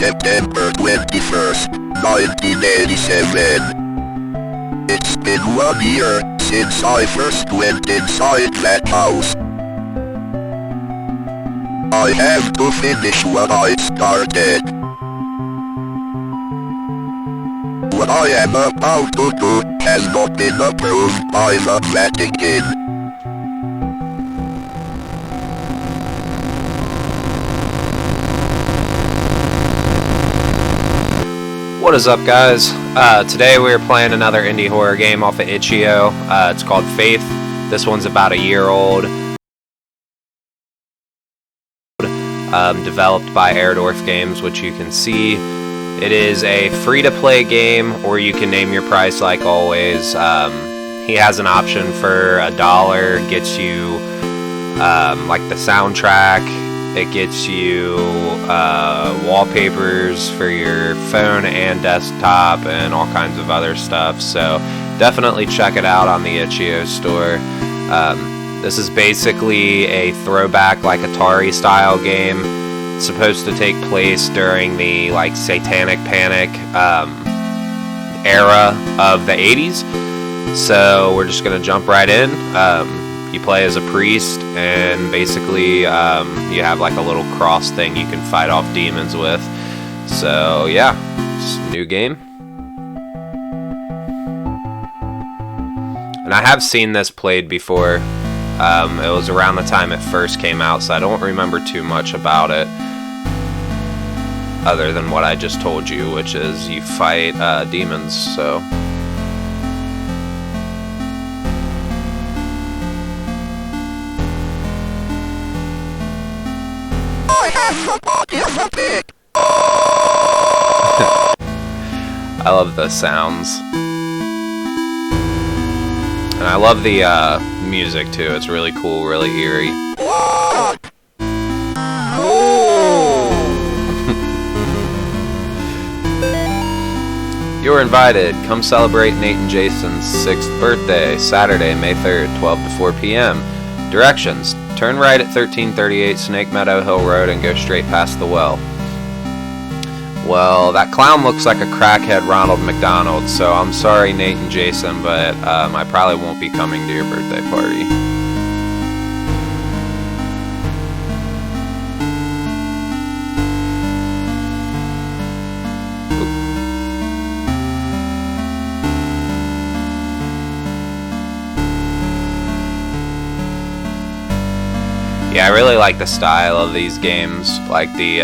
September 21st, 1987. It's been 1 year since I first went inside that house. I have to finish what I started. What I am about to do has not been approved by the Vatican. What is up, guys? Today we're playing another indie horror game off of itch.io. It's called Faith. This one's about a year old. Developed by Airdorf Games, which you can see. It is a free-to-play game, or you can name your price like always. He has an option for $1, gets you like the soundtrack. It gets you wallpapers for your phone and desktop and all kinds of other stuff. So definitely check it out on the itch.io store. This is basically a throwback, like Atari style game. It's supposed to take place during the like Satanic Panic era of the 80s. So we're just gonna jump right in. You play as a priest, and basically you have like a little cross thing you can fight off demons with. So yeah, it's a new game. And I have seen this played before. It was around the time it first came out, so I don't remember too much about it, other than what I just told you, which is you fight demons. So I love the sounds. And I love the music too. It's really cool, really eerie. You're invited. Come celebrate Nate and Jason's 6th birthday, Saturday, May 3rd, 12 to 4 p.m. Directions. Turn right at 1338 Snake Meadow Hill Road and go straight past the well. Well, that clown looks like a crackhead Ronald McDonald, so I'm sorry, Nate and Jason, but I probably won't be coming to your birthday party. Yeah, I really like the style of these games, like the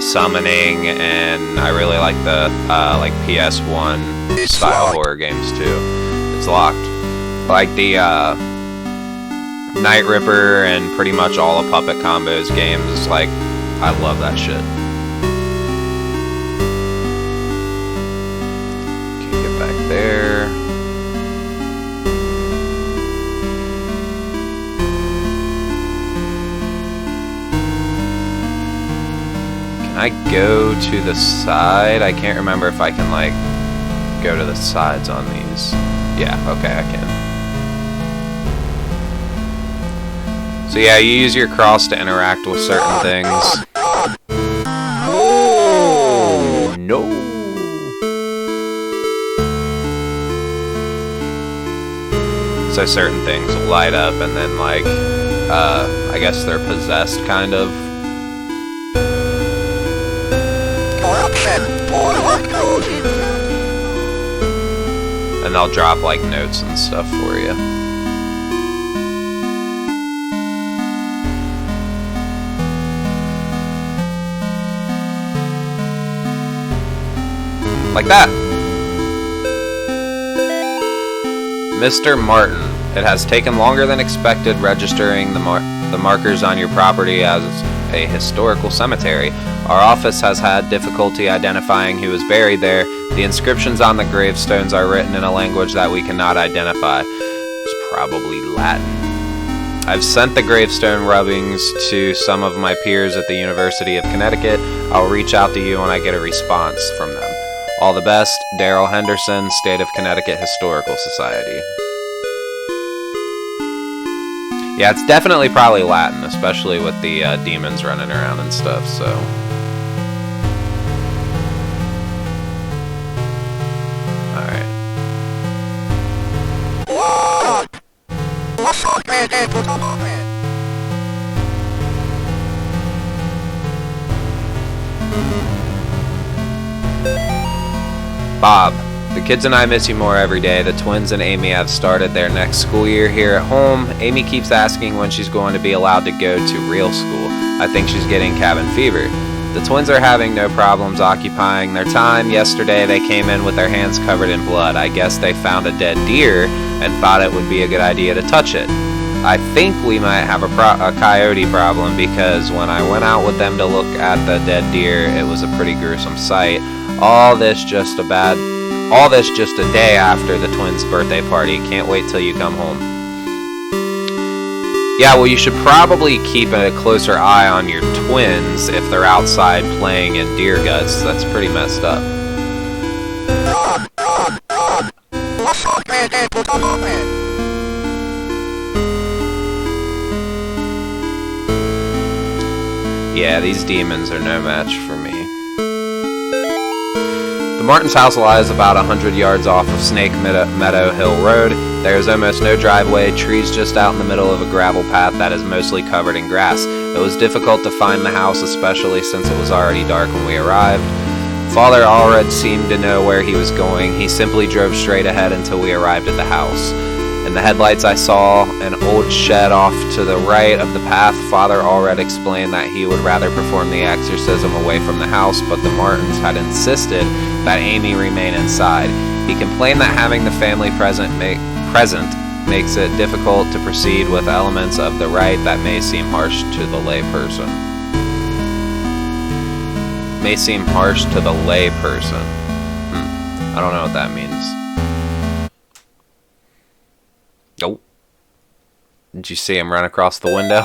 summoning, and I really like the like PS1 style horror games too. It's locked. Like the Night Ripper and pretty much all the Puppet Combos games. Like, I love that shit. Okay, get back there. I go to the side? I can't remember if I can like go to the sides on these. Yeah, okay, I can. So yeah, you use your cross to interact with certain things. Oh no. So certain things will light up, and then like I guess they're possessed kind of. And they'll drop like notes and stuff for you. Like that. Mr. Martin, it has taken longer than expected registering the markers on your property as a historical cemetery. Our office has had difficulty identifying who is buried there. The inscriptions on the gravestones are written in a language that we cannot identify. It's probably Latin. I've sent the gravestone rubbings to some of my peers at the University of Connecticut. I'll reach out to you when I get a response from them. All the best, Daryl Henderson, State of Connecticut Historical Society. Yeah, it's definitely probably Latin, especially with the demons running around and stuff, so. Alright. Bob, the kids and I miss you more every day. The twins and Amy have started their next school year here at home. Amy keeps asking when she's going to be allowed to go to real school. I think she's getting cabin fever. The twins are having no problems occupying their time. Yesterday they came in with their hands covered in blood. I guess they found a dead deer and thought it would be a good idea to touch it. I think we might have a coyote problem because when I went out with them to look at the dead deer, it was a pretty gruesome sight. All this just a day after the twins' birthday party. Can't wait till you come home. Yeah, well, you should probably keep a closer eye on your twins if they're outside playing in deer guts. That's pretty messed up. Yeah, these demons are no match for me. The Martins' house lies about 100 yards off of Snake Meadow Hill Road. There is almost no driveway, trees just out in the middle of a gravel path that is mostly covered in grass. It was difficult to find the house, especially since it was already dark when we arrived. Father Allred seemed to know where he was going. He simply drove straight ahead until we arrived at the house. In the headlights I saw an old shed off to the right of the path. Father Allred explained that he would rather perform the exorcism away from the house, but the Martins had insisted that Amy remain inside. He complained that having the family present makes it difficult to proceed with elements of the rite that may seem harsh to the layperson. May seem harsh to the layperson. I don't know what that means. Oh. Did you see him run across the window?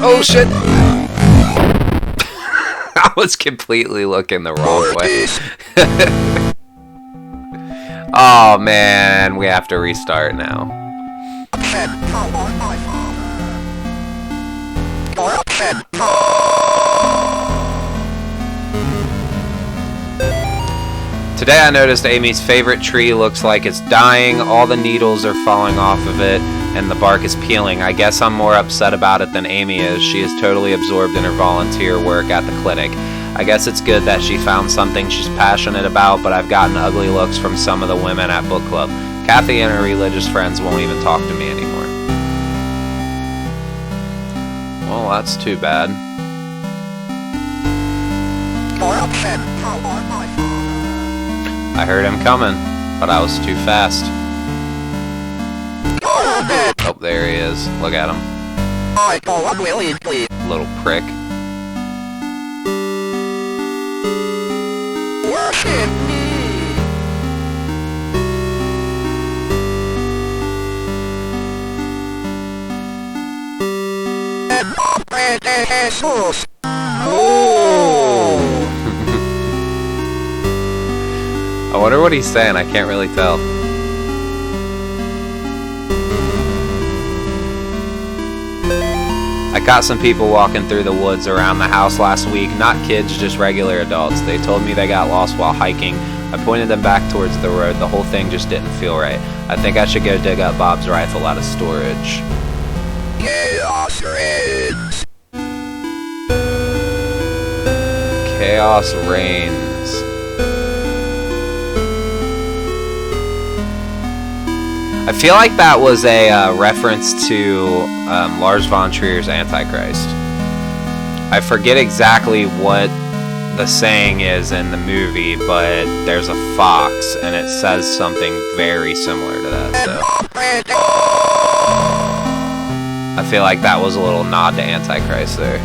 Oh shit! I was completely looking the wrong way. Oh man, we have to restart now. Today I noticed Amy's favorite tree looks like it's dying. All the needles are falling off of it and the bark is peeling. I guess I'm more upset about it than Amy is. She is totally absorbed in her volunteer work at the clinic. I guess it's good that she found something she's passionate about, but I've gotten ugly looks from some of the women at book club. Kathy and her religious friends won't even talk to me anymore. Well, that's too bad. I heard him coming, but I was too fast. Oh, there he is. Look at him. Little prick. Worship me. Jesus. Oh. I wonder what he's saying. I can't really tell. I caught some people walking through the woods around the house last week. Not kids, just regular adults. They told me they got lost while hiking. I pointed them back towards the road. The whole thing just didn't feel right. I think I should go dig up Bob's rifle out of storage. Chaos reigns. Chaos reigns. I feel like that was a reference to Lars von Trier's Antichrist. I forget exactly what the saying is in the movie, but there's a fox, and it says something very similar to that, so I feel like that was a little nod to Antichrist there.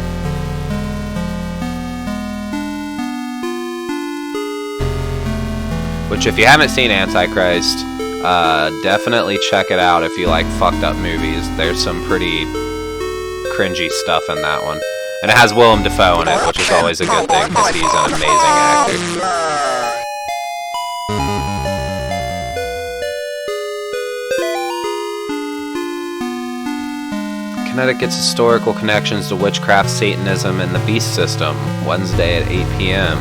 Which, if you haven't seen Antichrist, definitely check it out if you like fucked up movies. There's some pretty cringy stuff in that one. And it has Willem Dafoe in it, which is always a good thing because he's an amazing actor. Connecticut's historical connections to witchcraft, Satanism, and the beast system. Wednesday at 8 p.m.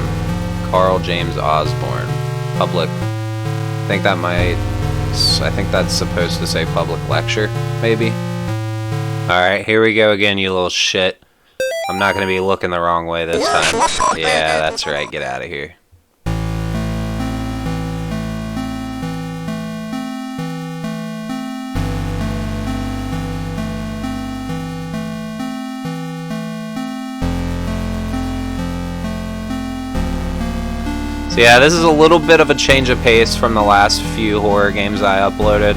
Carl James Osborne. public. I think that's supposed to say public lecture, maybe. Alright, here we go again, you little shit. I'm not gonna be looking the wrong way this time. Yeah, that's right, get out of here. So yeah, this is a little bit of a change of pace from the last few horror games I uploaded.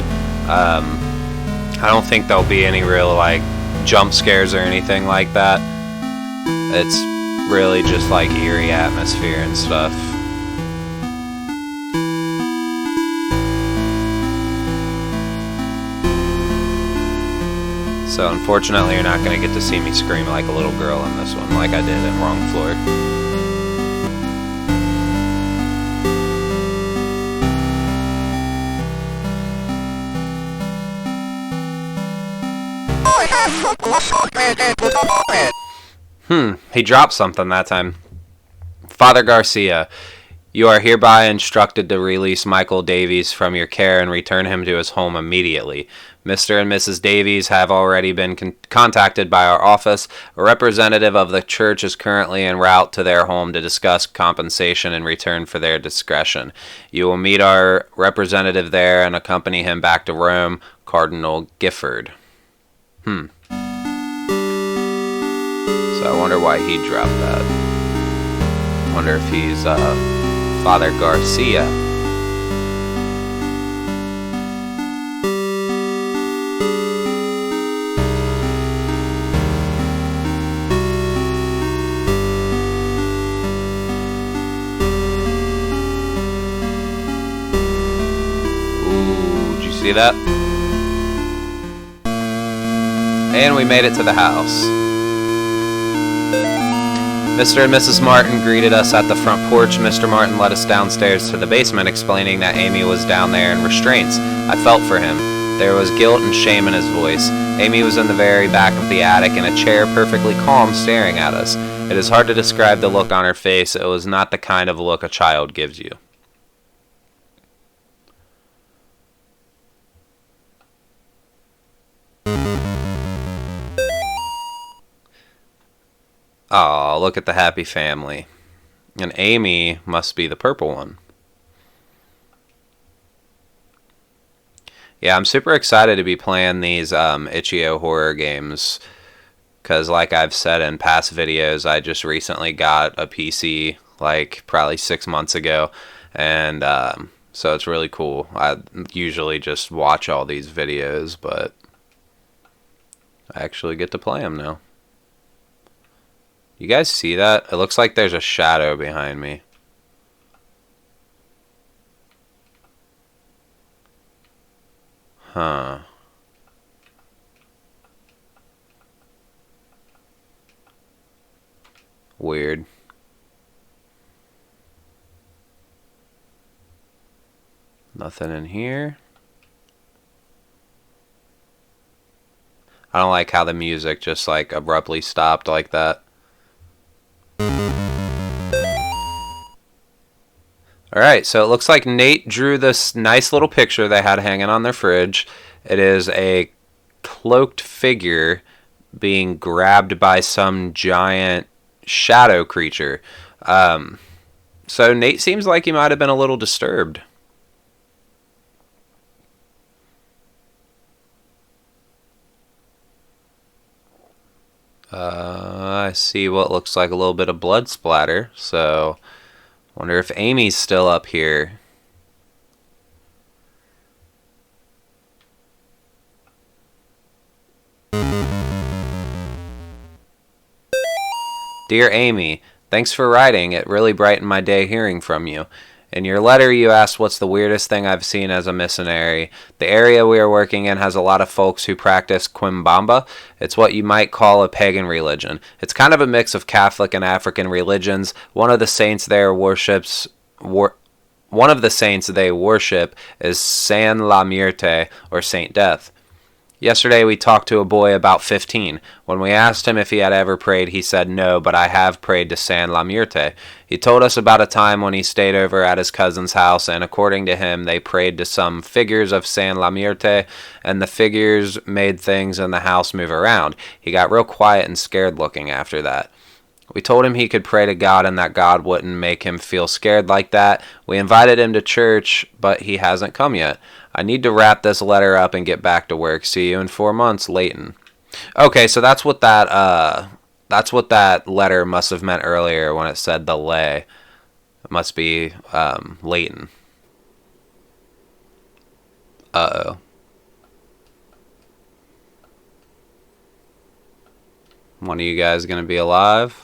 I don't think there'll be any real like jump scares or anything like that. It's really just like eerie atmosphere and stuff. So unfortunately you're not going to get to see me scream like a little girl in this one like I did in Wrong Floor. He dropped something that time. Father Garcia, you are hereby instructed to release Michael Davies from your care and return him to his home immediately. Mr. and Mrs. Davies have already been contacted by our office. A representative of the church is currently en route to their home to discuss compensation in return for their discretion. You will meet our representative there and accompany him back to Rome, Cardinal Gifford. So I wonder why he dropped that. Wonder if he's Father Garcia. Ooh, did you see that? And we made it to the house. Mr. and Mrs. Martin greeted us at the front porch. Mr. Martin led us downstairs to the basement, explaining that Amy was down there in restraints. I felt for him. There was guilt and shame in his voice. Amy was in the very back of the attic in a chair, perfectly calm, staring at us. It is hard to describe the look on her face. It was not the kind of look a child gives you. Oh, look at the happy family. And Amy must be the purple one. Yeah, I'm super excited to be playing these itch.io horror games. Because like I've said in past videos, I just recently got a PC, like probably 6 months ago. And so it's really cool. I usually just watch all these videos, but I actually get to play them now. You guys see that? It looks like there's a shadow behind me. Huh. Weird. Nothing in here. I don't like how the music just like abruptly stopped like that. Alright, so it looks like Nate drew this nice little picture they had hanging on their fridge. It is a cloaked figure being grabbed by some giant shadow creature. So Nate seems like he might have been a little disturbed. I see what looks like a little bit of blood splatter, so wonder if Amy's still up here. Dear Amy, thanks for writing. It really brightened my day hearing from you. In your letter, you asked what's the weirdest thing I've seen as a missionary. The area we are working in has a lot of folks who practice Quimbamba. It's what you might call a pagan religion. It's kind of a mix of Catholic and African religions. One of the saints they worship is San La Muerte, or Saint Death. Yesterday we talked to a boy about 15. When we asked him if he had ever prayed, he said no, but I have prayed to San La Muerte. He told us about a time when he stayed over at his cousin's house, and according to him, they prayed to some figures of San La Muerte, and the figures made things in the house move around. He got real quiet and scared looking after that. We told him he could pray to God and that God wouldn't make him feel scared like that. We invited him to church, but he hasn't come yet. I need to wrap this letter up and get back to work. See you in 4 months, Leighton. Okay, so that's what that letter must have meant earlier when it said the lay. It must be Leighton. Uh-oh. One of you guys gonna be alive?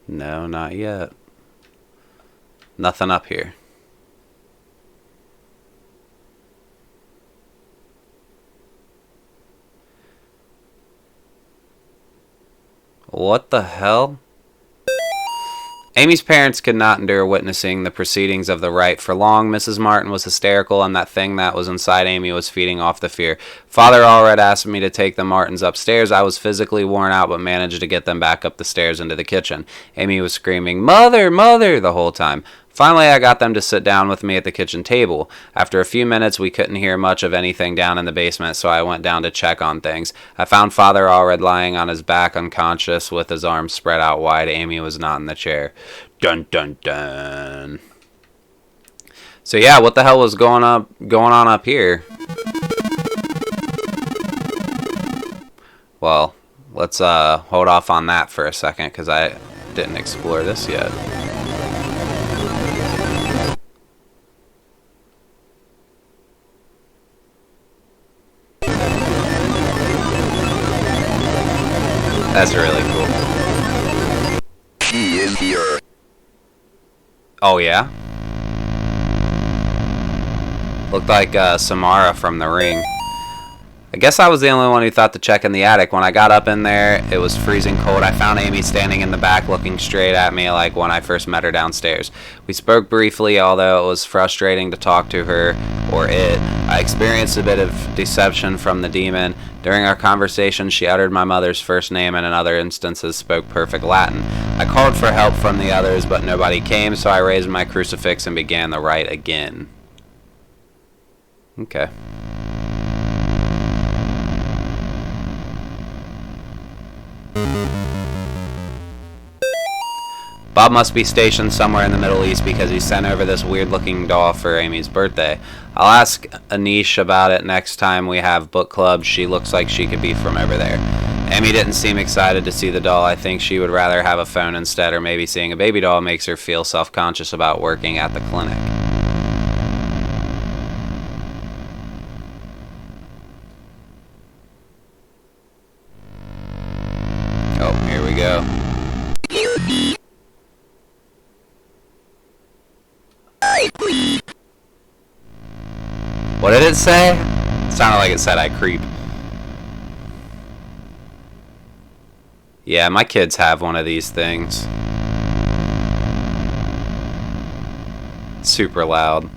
No, not yet. Nothing up here. What the hell? Amy's parents could not endure witnessing the proceedings of the rite for long. Mrs. Martin was hysterical, and that thing that was inside Amy was feeding off the fear. Father Allred asked me to take the Martins upstairs. I was physically worn out, but managed to get them back up the stairs into the kitchen. Amy was screaming, "Mother, Mother," the whole time. Finally, I got them to sit down with me at the kitchen table. After a few minutes, we couldn't hear much of anything down in the basement, so I went down to check on things. I found Father Allred lying on his back unconscious with his arms spread out wide. Amy was not in the chair. Dun dun dun. So yeah, what the hell was going on up here? Well, let's hold off on that for a second because I didn't explore this yet. That's really cool. She is here. Oh yeah? Looked like Samara from The Ring. I guess I was the only one who thought to check in the attic. When I got up in there, it was freezing cold. I found Amy standing in the back looking straight at me like when I first met her downstairs. We spoke briefly, although it was frustrating to talk to her, or it. I experienced a bit of deception from the demon. During our conversation, she uttered my mother's first name and in other instances spoke perfect Latin. I called for help from the others, but nobody came, so I raised my crucifix and began the rite again. Okay. Bob must be stationed somewhere in the Middle East because he sent over this weird-looking doll for Amy's birthday. I'll ask Anish about it next time we have book club. She looks like she could be from over there. Amy didn't seem excited to see the doll. I think she would rather have a phone instead, or maybe seeing a baby doll makes her feel self-conscious about working at the clinic. Oh, here we go. What did it say? It sounded like it said I creep. Yeah, my kids have one of these things. Super loud.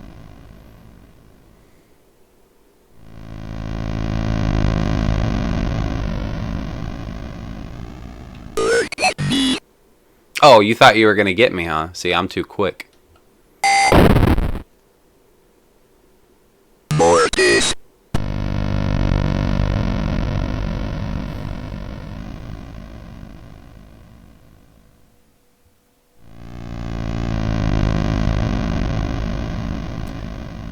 Oh, you thought you were gonna get me, huh? See, I'm too quick. Mortis.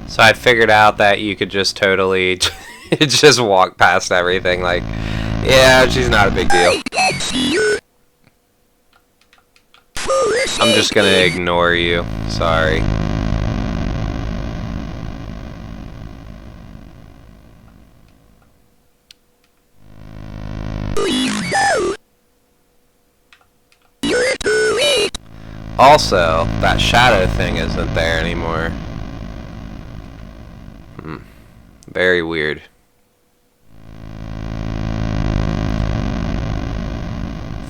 So I figured out that you could just totally just walk past everything like, yeah, she's not a big deal. I'm just gonna ignore you. Sorry. Also, that shadow thing isn't there anymore. Very weird.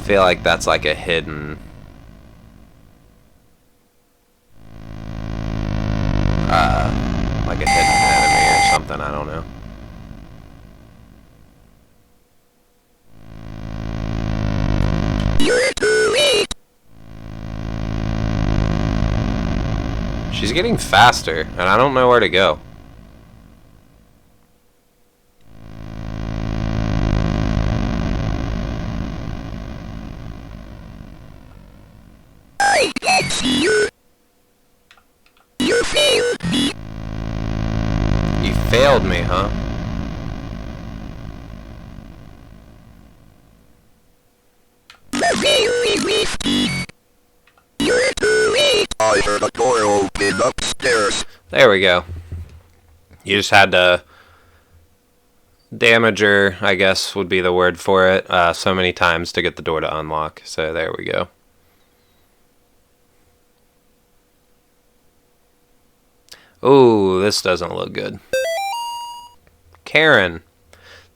Feel like that's like a hidden... like a hidden enemy or something, I don't know. She's getting faster, and I don't know where to go. I can see you. You failed me. You failed me, huh? The veil is lifted. You're too late. I heard a door open upstairs. There we go. You just had to damage her, I guess would be the word for it, so many times to get the door to unlock. So there we go. Ooh, this doesn't look good. Karen.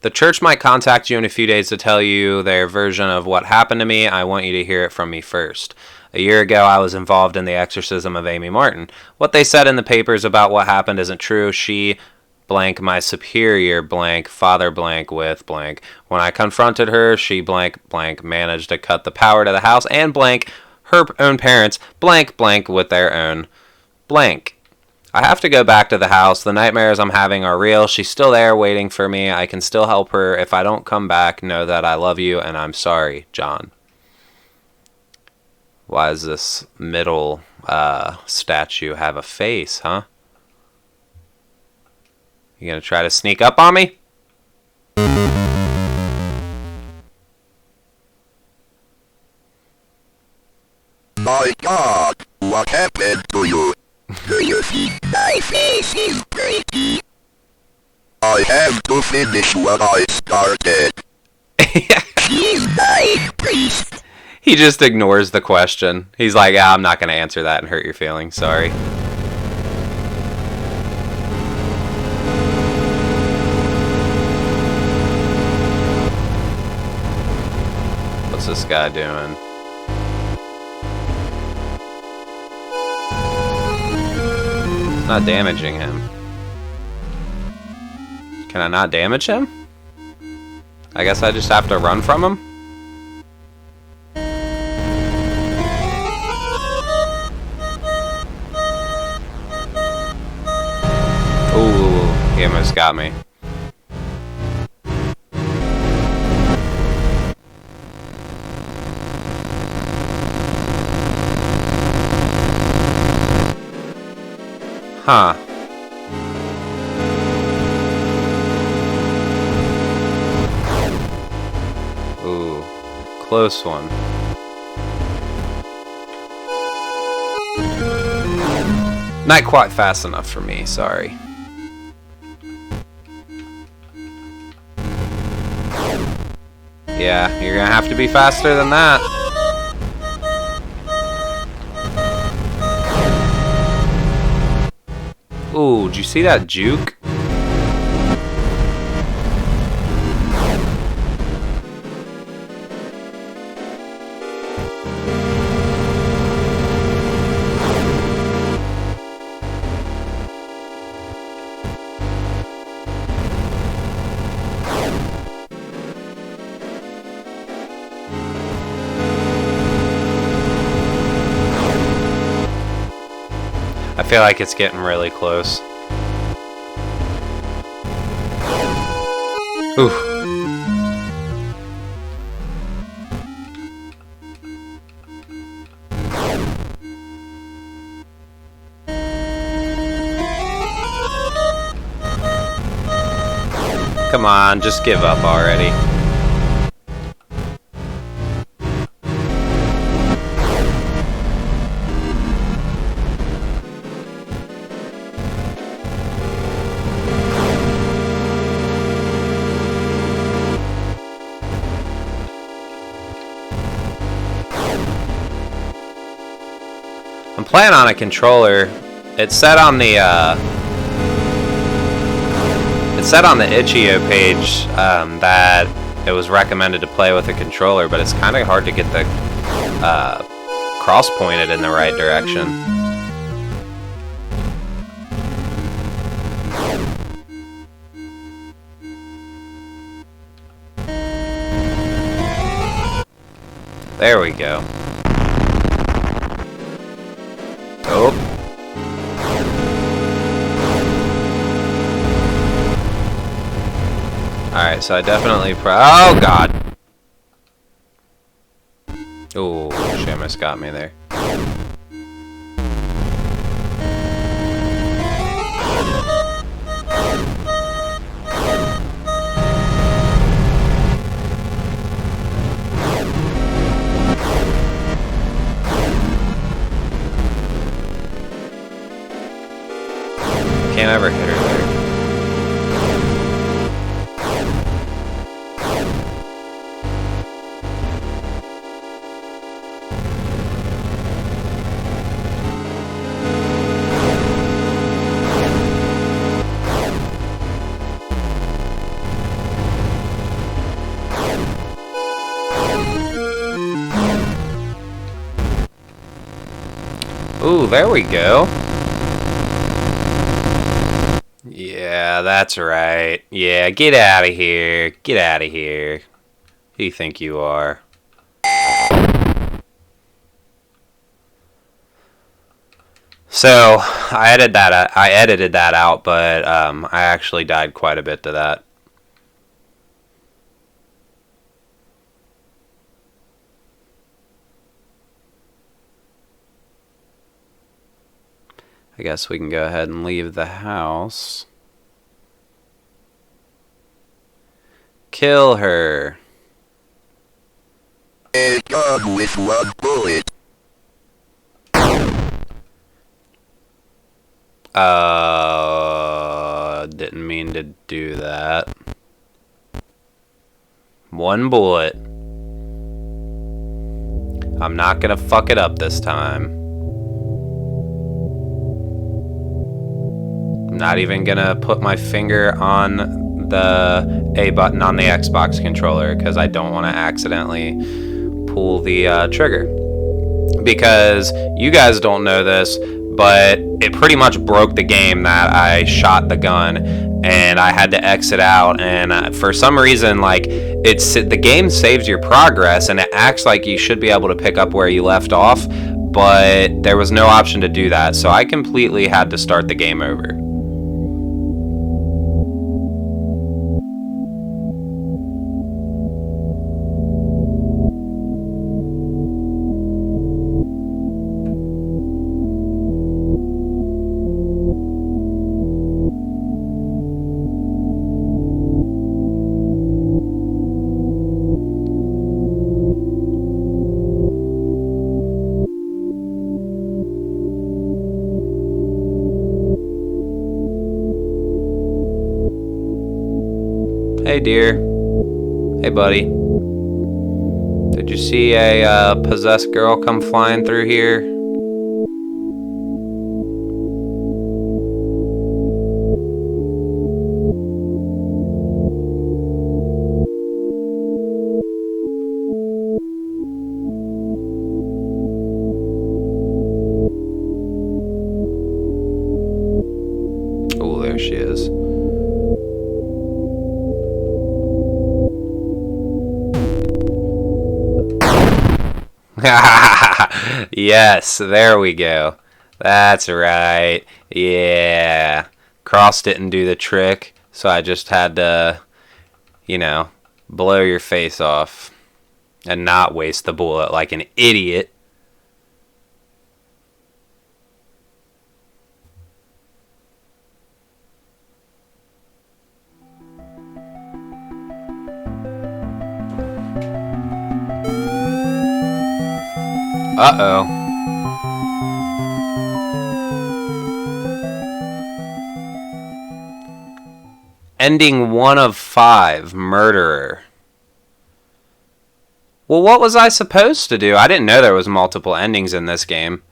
The church might contact you in a few days to tell you their version of what happened to me. I want you to hear it from me first. A year ago, I was involved in the exorcism of Amy Martin. What they said in the papers about what happened isn't true. She, blank, my superior, blank, father, blank, with, blank. When I confronted her, she, blank, blank, managed to cut the power to the house, and, blank, her own parents, blank, blank, with their own, blank. I have to go back to the house. The nightmares I'm having are real. She's still there waiting for me. I can still help her. If I don't come back, know that I love you and I'm sorry, John. Why does this middle statue have a face, huh? You gonna try to sneak up on me? My God, what happened to you? Do you think my face is pretty? I have to finish what I started. He's my priest. He just ignores the question. He's like, I'm not going to answer that and hurt your feelings. Sorry. What's this guy doing? Not damaging him. Can I not damage him? I guess I just have to run from him? Ooh, he almost got me. Huh. Ooh, close one. Not quite fast enough for me, sorry. Yeah, you're gonna have to be faster than that. Ooh, did you see that juke? I feel like it's getting really close. Oof. Come on, just give up already. I'm playing on a controller. It said on the itch.io page that it was recommended to play with a controller, but it's kind of hard to get the cross pointed in the right direction. There we go. Oh. Alright, so I definitely oh god! Oh, Shamus got me there. Can't ever hit her there. Ooh, there we go. Yeah, that's right. Yeah, get out of here. Get out of here. Who do you think you are? So, I edited that out, but I actually died quite a bit to that. I guess we can go ahead and leave the house. Kill her. A gun with 1 bullet. Didn't mean to do that. 1 bullet. I'm not gonna fuck it up this time. I'm not even gonna put my finger on the A button on the Xbox controller because I don't want to accidentally pull the trigger. Because you guys don't know this, but it pretty much broke the game that I shot the gun and I had to exit out, and for some reason, like, the game saves your progress and it acts like you should be able to pick up where you left off, but there was no option to do that, so I completely had to start the game over. Hey dear. Hey buddy. Did you see a possessed girl come flying through here? Oh, there she is. Yes, there we go. That's right. Yeah. Cross didn't do the trick, so I just had to, you know, blow your face off and not waste the bullet like an idiot. Uh-oh. Ending 1 of 5, murderer. Well, what was I supposed to do? I didn't know there was multiple endings in this game.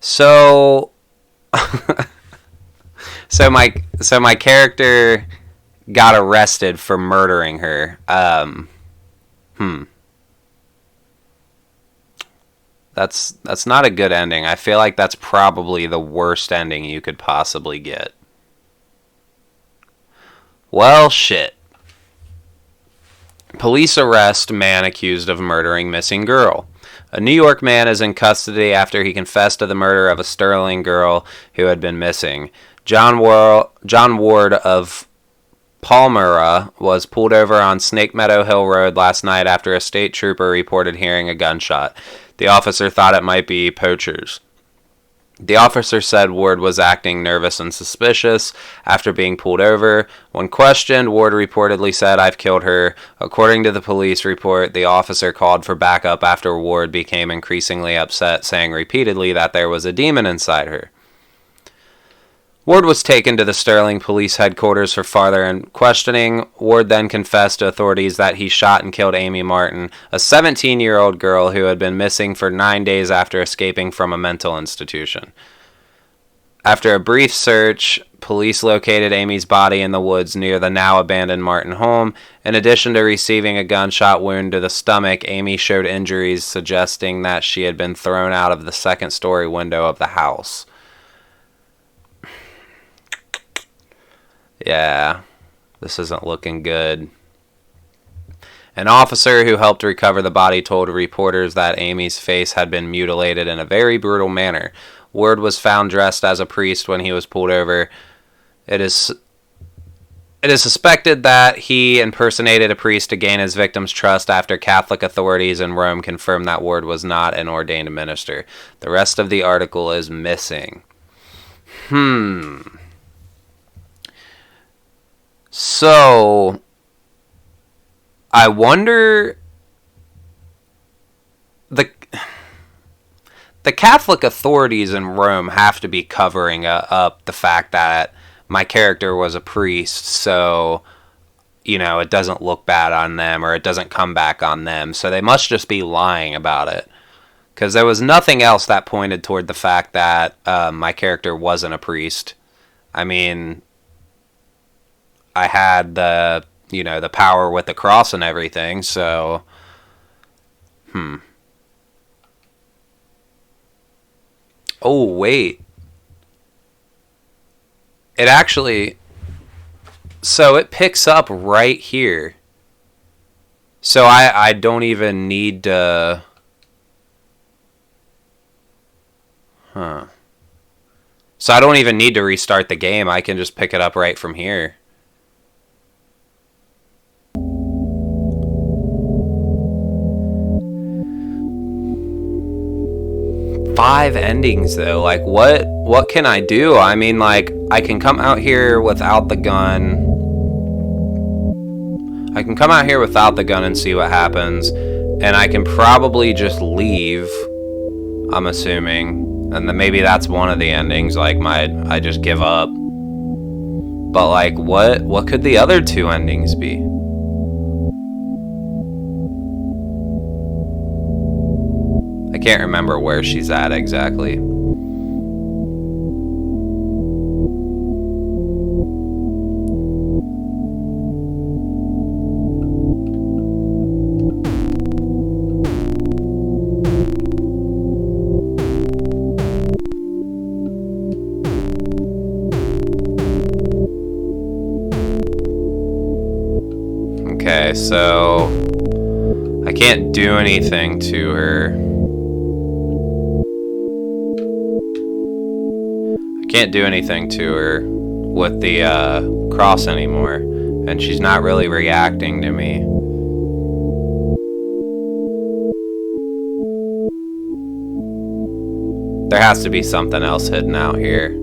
So so my character got arrested for murdering her. That's not a good ending. I feel like that's probably the worst ending you could possibly get. Well, shit. Police arrest man accused of murdering missing girl. A New York man is in custody after he confessed to the murder of a Sterling girl who had been missing. John Ward of Palmyra was pulled over on Snake Meadow Hill Road last night after a state trooper reported hearing a gunshot. The officer thought it might be poachers. The officer said Ward was acting nervous and suspicious after being pulled over. When questioned, Ward reportedly said, "I've killed her." According to the police report, the officer called for backup after Ward became increasingly upset, saying repeatedly that there was a demon inside her. Ward was taken to the Sterling Police Headquarters for further questioning. Ward then confessed to authorities that he shot and killed Amy Martin, a 17-year-old girl who had been missing for 9 days after escaping from a mental institution. After a brief search, police located Amy's body in the woods near the now-abandoned Martin home. In addition to receiving a gunshot wound to the stomach, Amy showed injuries suggesting that she had been thrown out of the second-story window of the house. Yeah, this isn't looking good. An officer who helped recover the body told reporters that Amy's face had been mutilated in a very brutal manner. Ward was found dressed as a priest when he was pulled over. It is suspected that he impersonated a priest to gain his victim's trust after Catholic authorities in Rome confirmed that Ward was not an ordained minister. The rest of the article is missing. So, I wonder, the Catholic authorities in Rome have to be covering up the fact that my character was a priest, so, it doesn't look bad on them, or it doesn't come back on them, so they must just be lying about it. Because there was nothing else that pointed toward the fact that my character wasn't a priest. I mean, I had the power with the cross and everything, so, Oh, wait. It actually, so it picks up right here. So I don't even need to, So I don't even need to restart the game. I can just pick it up right from here. 5 endings though. Like what can I do? I mean, like, I can come out here without the gun. I can come out here without the gun and see what happens. And I can probably just leave, I'm assuming. And then maybe that's one of the endings, like I just give up. But like what could the other 2 endings be? I can't remember where she's at exactly. Okay, so I can't do anything to her. Can't do anything to her with the cross anymore, and she's not really reacting to me. There has to be something else hidden out here.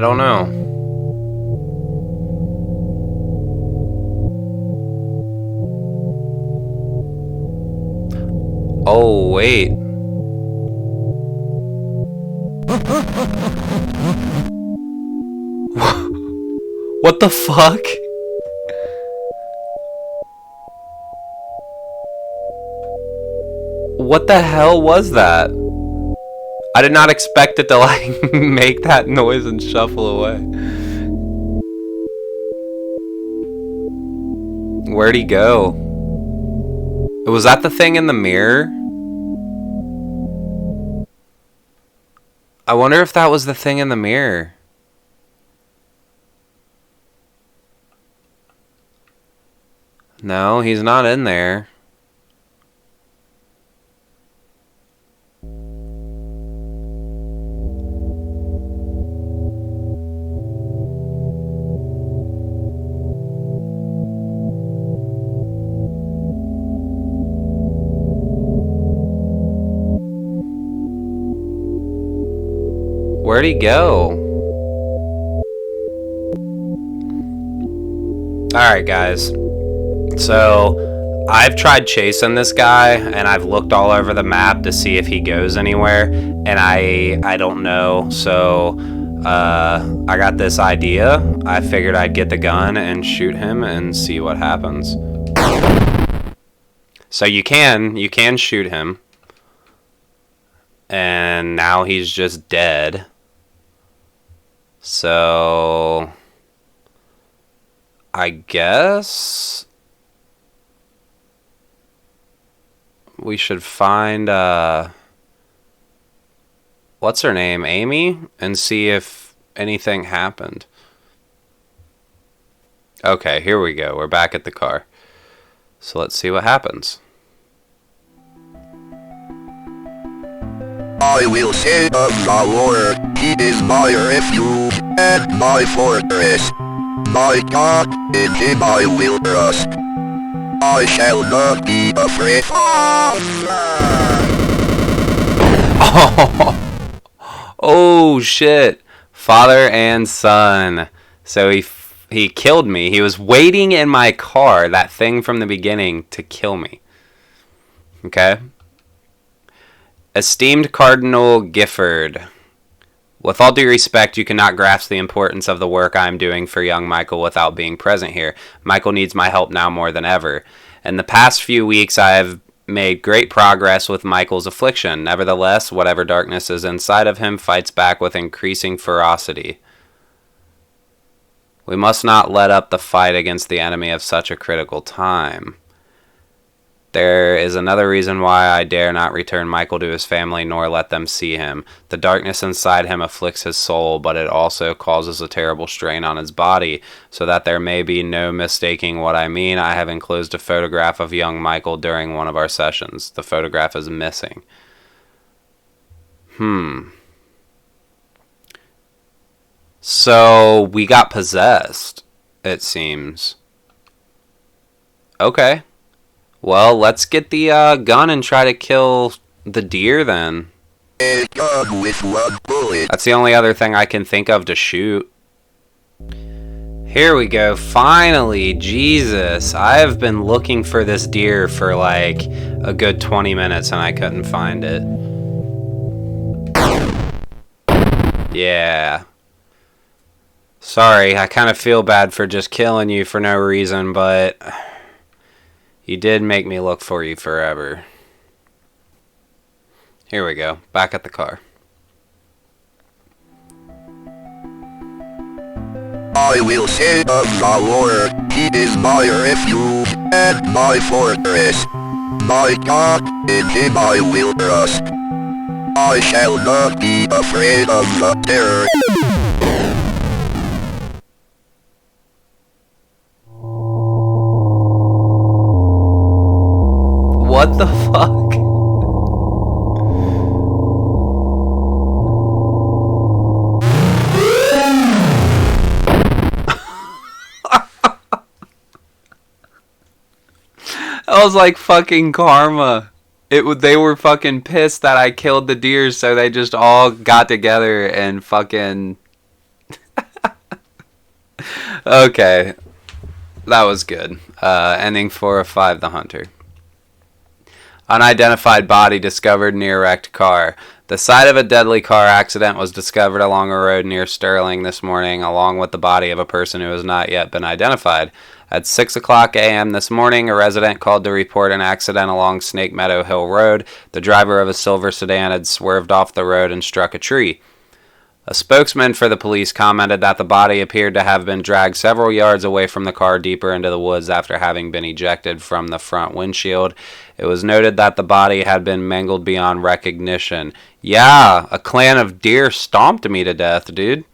don't know. Oh, wait. What the fuck? What the hell was that? I did not expect it to, like, make that noise and shuffle away. Where'd he go? Was that the thing in the mirror? I wonder if that was the thing in the mirror. No, he's not in there. Where'd he go? Alright, guys. So, I've tried chasing this guy, and I've looked all over the map to see if he goes anywhere, and I don't know. So, I got this idea. I figured I'd get the gun and shoot him and see what happens. So you can shoot him. And now he's just dead. So I guess we should find what's her name, Amy, and see if anything happened. Okay, here we go. We're back at the car. So let's see what happens. I will say of the Lord, He is my refuge and my fortress. My God, in Him I will trust. I shall not be afraid. Oh shit. Father and son. So he killed me. He was waiting in my car, that thing from the beginning, to kill me. Okay? Esteemed Cardinal Gifford, with all due respect, you cannot grasp the importance of the work I am doing for young Michael without being present here. Michael needs my help now more than ever. In the past few weeks, I have made great progress with Michael's affliction. Nevertheless, whatever darkness is inside of him fights back with increasing ferocity. We must not let up the fight against the enemy of such a critical time. There is another reason why I dare not return Michael to his family nor let them see him. The darkness inside him afflicts his soul, but it also causes a terrible strain on his body. So that there may be no mistaking what I mean, I have enclosed a photograph of young Michael during one of our sessions. The photograph is missing. So we got possessed, it seems. Okay. Well, let's get the gun and try to kill the deer then. A gun with one bullet. That's the only other thing I can think of to shoot. Here we go. Finally, Jesus. I have been looking for this deer for like a good 20 minutes and I couldn't find it. Yeah. Sorry, I kind of feel bad for just killing you for no reason, but you did make me look for you forever. Here we go. Back at the car. I will say of the Lord, He is my refuge and my fortress. My God, in Him I will trust. I shall not be afraid of the terror. What the fuck? That was like fucking karma. They were fucking pissed that I killed the deer, so they just all got together and fucking Okay, that was good. Ending 4 of 5, The Hunter. Unidentified body discovered near wrecked car. The site of a deadly car accident was discovered along a road near Sterling this morning, along with the body of a person who has not yet been identified. At 6 o'clock a.m. this morning, a resident called to report an accident along Snake Meadow Hill Road. The driver of a silver sedan had swerved off the road and struck a tree. A spokesman for the police commented that the body appeared to have been dragged several yards away from the car deeper into the woods after having been ejected from the front windshield. It was noted that the body had been mangled beyond recognition. Yeah, a clan of deer stomped me to death, dude.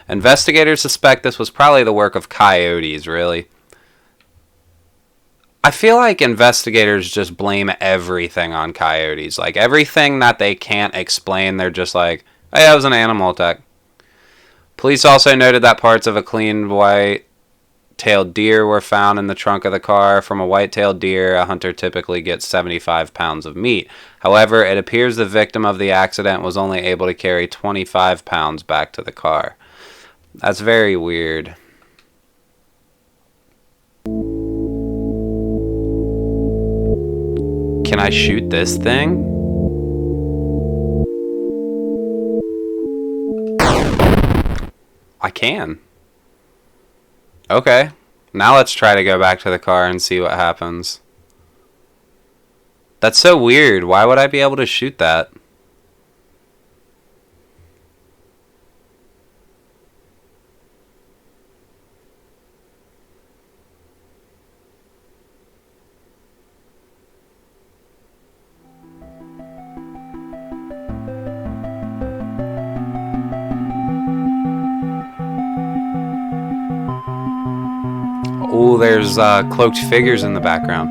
Investigators suspect this was probably the work of coyotes, really. I feel like investigators just blame everything on coyotes. Like, everything that they can't explain, they're just like, hey, that was an animal attack. Police also noted that parts of a cleaned white-tailed deer were found in the trunk of the car. From a white-tailed deer, a hunter typically gets 75 pounds of meat. However, it appears the victim of the accident was only able to carry 25 pounds back to the car. That's very weird. Can I shoot this thing? I can. Okay. Now let's try to go back to the car and see what happens. That's so weird. Why would I be able to shoot that? Oh, there's cloaked figures in the background.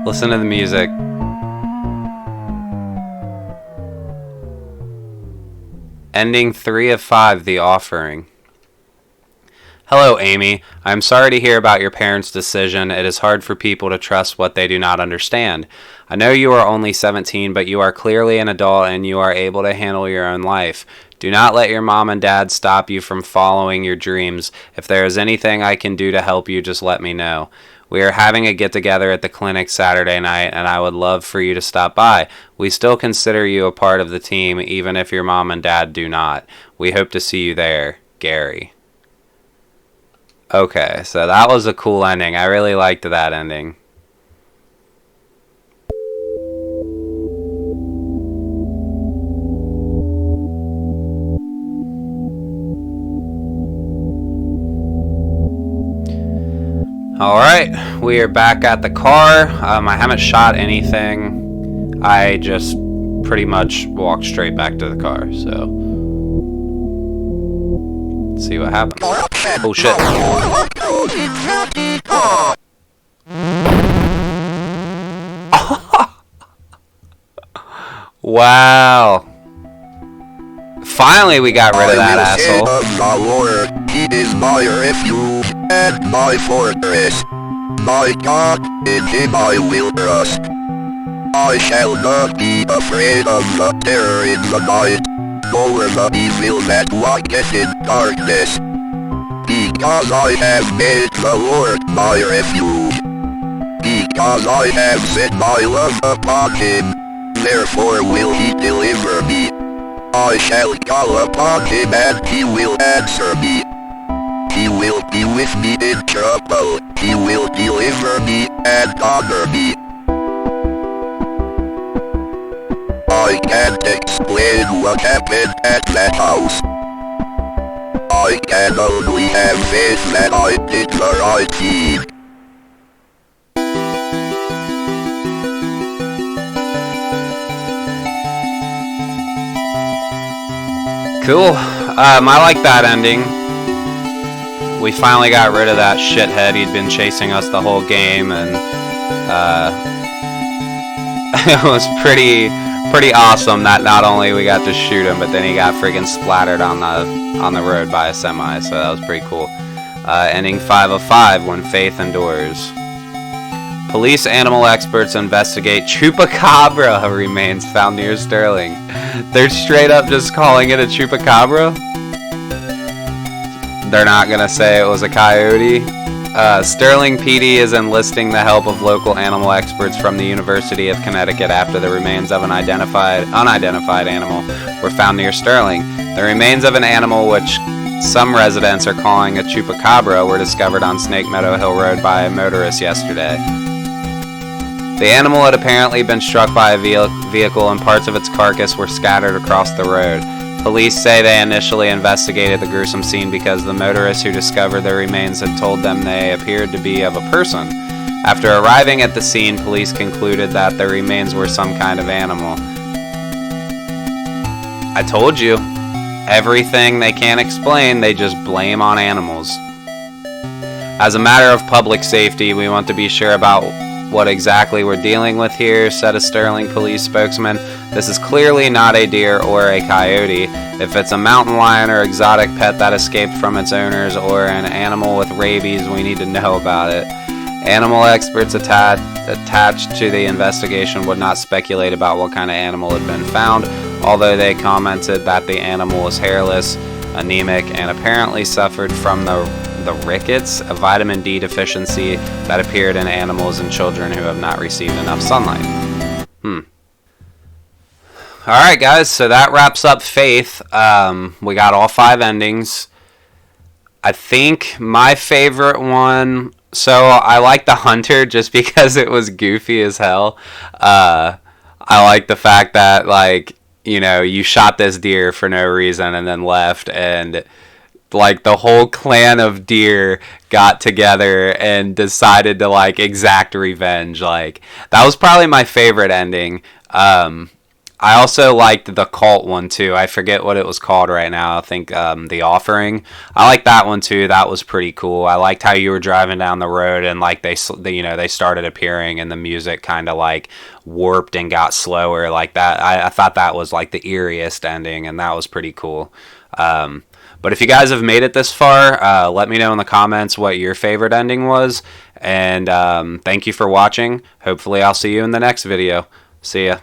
Listen to the music. Ending 3 of 5, The Offering. Hello, Amy. I am sorry to hear about your parents' decision. It is hard for people to trust what they do not understand. I know you are only 17, but you are clearly an adult and you are able to handle your own life. Do not let your mom and dad stop you from following your dreams. If there is anything I can do to help you, just let me know. We are having a get-together at the clinic Saturday night, and I would love for you to stop by. We still consider you a part of the team, even if your mom and dad do not. We hope to see you there, Gary. Okay, so that was a cool ending. I really liked that ending. Alright, we are back at the car. I haven't shot anything. I just pretty much walked straight back to the car, so... let's see what happens. Oh shit. Wow. Finally we got rid of that asshole. He is my refuge and my fortress. My God, in him I will trust. I shall not be afraid of the terror in the night, nor the evil that walketh in darkness. Because I have made the Lord my refuge. Because I have set my love upon him, therefore will he deliver me. I shall call upon him and he will answer me. He will be with me in trouble. He will deliver me and honor me. I can't explain what happened at that house. I can only have faith that I did the right thing. Cool. I like that ending. We finally got rid of that shithead. He'd been chasing us the whole game, and it was pretty awesome that not only we got to shoot him, but then he got friggin' splattered on the road by a semi. So that was pretty cool. Ending 5 of 5, When Faith Endures. Police animal experts investigate chupacabra remains found near Sterling. They're straight up just calling it a chupacabra? They're not gonna say it was a coyote? Sterling PD is enlisting the help of local animal experts from the University of Connecticut after the remains of an unidentified animal were found near Sterling. The remains of an animal which some residents are calling a chupacabra were discovered on Snake Meadow Hill Road by a motorist yesterday. The animal had apparently been struck by a vehicle and parts of its carcass were scattered across the road. Police say they initially investigated the gruesome scene because the motorist who discovered the remains had told them they appeared to be of a person. After arriving at the scene, police concluded that the remains were some kind of animal. I told you, everything they can't explain, they just blame on animals. As a matter of public safety, we want to be sure about what exactly we're dealing with here, said a Sterling police spokesman. This is clearly not a deer or a coyote. If it's a mountain lion or exotic pet that escaped from its owners or an animal with rabies, we need to know about it. Animal experts attached to the investigation would not speculate about what kind of animal had been found, although they commented that the animal was hairless, anemic, and apparently suffered from the rickets, a vitamin D deficiency that appeared in animals and children who have not received enough sunlight. Alright guys, so that wraps up Faith. We got all 5 endings. I think my favorite one, so I like the Hunter just because it was goofy as hell. I like the fact that, like, you know, you shot this deer for no reason and then left, and like the whole clan of deer got together and decided to like exact revenge. Like, that was probably my favorite ending. I also liked the cult one too. I forget what it was called right now. I think The Offering. I like that one too. That was pretty cool. I liked how you were driving down the road and like they started appearing and the music kind of like warped and got slower like that. I thought that was like the eeriest ending, and that was pretty cool. But if you guys have made it this far, let me know in the comments what your favorite ending was. And thank you for watching. Hopefully I'll see you in the next video. See ya.